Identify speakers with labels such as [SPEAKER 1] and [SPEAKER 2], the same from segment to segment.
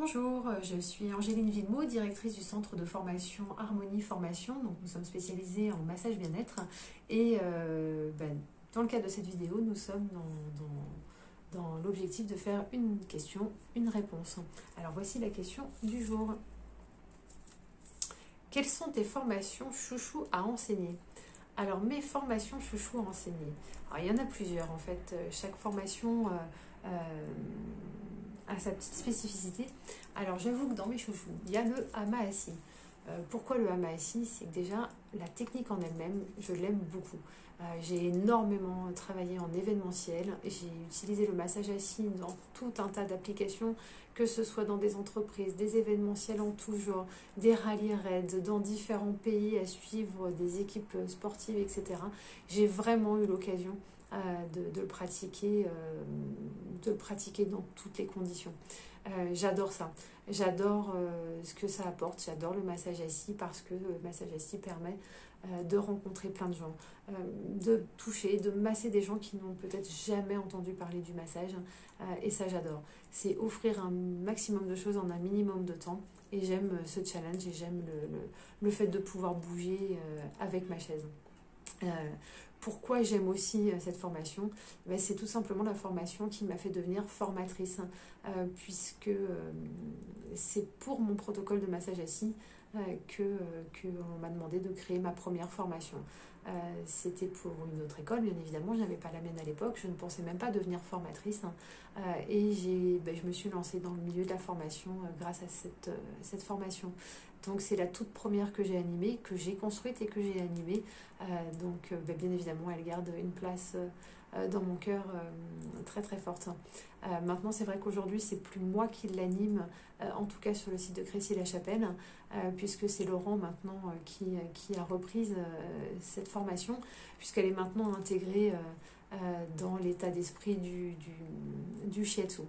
[SPEAKER 1] Bonjour, je suis Angéline Villemot, directrice du centre de formation Harmonie Formation. Donc, nous sommes spécialisés en massage bien-être et dans le cadre de cette vidéo, nous sommes dans l'objectif de faire une question, une réponse. Alors voici la question du jour. Quelles sont tes formations chouchou à enseigner? Alors mes formations chouchou à enseigner, alors, il y en a plusieurs en fait, chaque formation a sa petite spécificité. Alors j'avoue que dans mes chouchous, il y a le hama assis. Pourquoi le hama assis? C'est que déjà la technique en elle-même, je l'aime beaucoup. J'ai énormément travaillé en événementiel, j'ai utilisé le massage assis dans tout un tas d'applications, que ce soit dans des entreprises, des événementiels en tout genre, des rallyes raids, dans différents pays à suivre des équipes sportives, etc. J'ai vraiment eu l'occasion de le pratiquer dans toutes les conditions. J'adore ça. J'adore ce que ça apporte. J'adore le massage assis parce que le massage assis permet de rencontrer plein de gens, de toucher, de masser des gens qui n'ont peut-être jamais entendu parler du massage. Et ça, j'adore. C'est offrir un maximum de choses en un minimum de temps. Et j'aime ce challenge et j'aime le fait de pouvoir bouger avec ma chaise. Pourquoi j'aime aussi cette formation? C'est tout simplement la formation qui m'a fait devenir formatrice, puisque c'est pour mon protocole de massage assis qu'on m'a demandé de créer ma première formation. C'était pour une autre école, bien évidemment, je n'avais pas la mienne à l'époque, je ne pensais même pas devenir formatrice, et je me suis lancée dans le milieu de la formation grâce à cette formation. Donc c'est la toute première que j'ai animée, que j'ai construite et que j'ai animée. Bien évidemment, elle garde une place dans mon cœur très très forte. Maintenant, c'est vrai qu'aujourd'hui, c'est plus moi qui l'anime, en tout cas sur le site de Crécy-la-Chapelle, puisque c'est Laurent maintenant qui a repris cette formation, puisqu'elle est maintenant intégrée dans l'état d'esprit du shiatsu.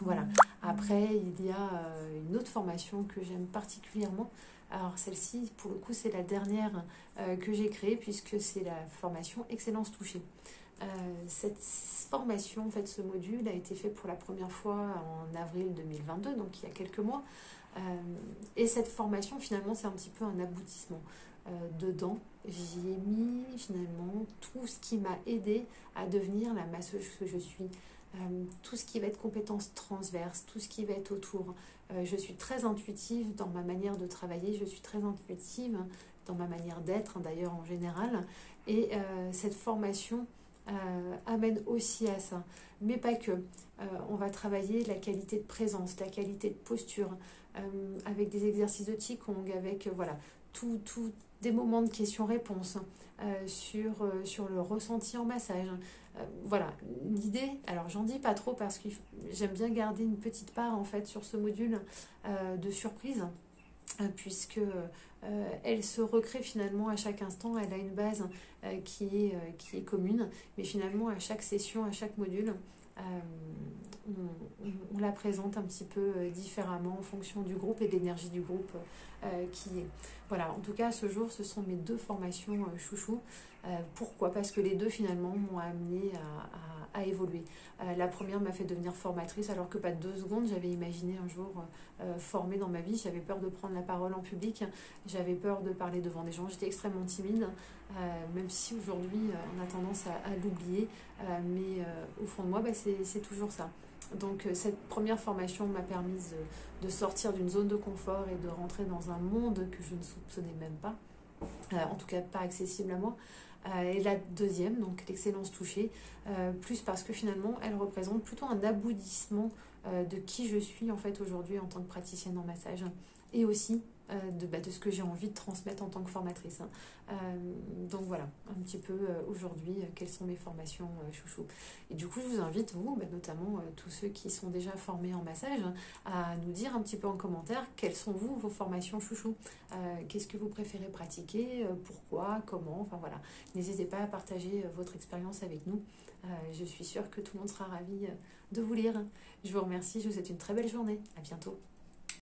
[SPEAKER 1] Voilà. Après, il y a une autre formation que j'aime particulièrement. Alors celle-ci, pour le coup, c'est la dernière que j'ai créée puisque c'est la formation Excellence Touchée. Cette formation, en fait, ce module a été fait pour la première fois en avril 2022, donc il y a quelques mois. Et cette formation, finalement, c'est un petit peu un aboutissement. Dedans, j'y ai mis finalement tout ce qui m'a aidé à devenir la masseuse que je suis. Tout ce qui va être compétences transverses, tout ce qui va être autour. Je suis très intuitive dans ma manière de travailler, je suis très intuitive dans ma manière d'être, d'ailleurs en général. Et cette formation amène aussi à ça. Mais pas que. On va travailler la qualité de présence, la qualité de posture, avec des exercices de Qigong, avec tout des moments de questions-réponses sur le ressenti en massage. Voilà, l'idée, alors j'en dis pas trop parce que j'aime bien garder une petite part en fait sur ce module de surprise, puisque elle se recrée finalement à chaque instant, elle a une base qui est commune, mais finalement à chaque session, à chaque module, on la présente un petit peu différemment en fonction du groupe et de l'énergie du groupe qui est. Voilà, en tout cas, ce jour, ce sont mes deux formations chouchou. Pourquoi? Parce que les deux, finalement, m'ont amené à évoluer. La première m'a fait devenir formatrice, alors que pas 2 secondes, j'avais imaginé un jour former dans ma vie. J'avais peur de prendre la parole en public, j'avais peur de parler devant des gens. J'étais extrêmement timide, même si aujourd'hui, on a tendance à l'oublier. Mais au fond de moi, c'est toujours ça. Donc cette première formation m'a permis de sortir d'une zone de confort et de rentrer dans un monde que je ne soupçonnais même pas, en tout cas pas accessible à moi. Et la deuxième, donc l'excellence touchée, plus parce que finalement elle représente plutôt un aboutissement de qui je suis en fait aujourd'hui en tant que praticienne en massage, et aussi de ce que j'ai envie de transmettre en tant que formatrice. Donc voilà, un petit peu aujourd'hui, quelles sont mes formations chouchou. Et du coup, je vous invite, vous, notamment tous ceux qui sont déjà formés en massage, à nous dire un petit peu en commentaire quelles sont vos formations chouchou. Qu'est-ce que vous préférez pratiquer, pourquoi, comment, enfin voilà. N'hésitez pas à partager votre expérience avec nous. Je suis sûre que tout le monde sera ravi de vous lire. Je vous remercie, je vous souhaite une très belle journée. À bientôt.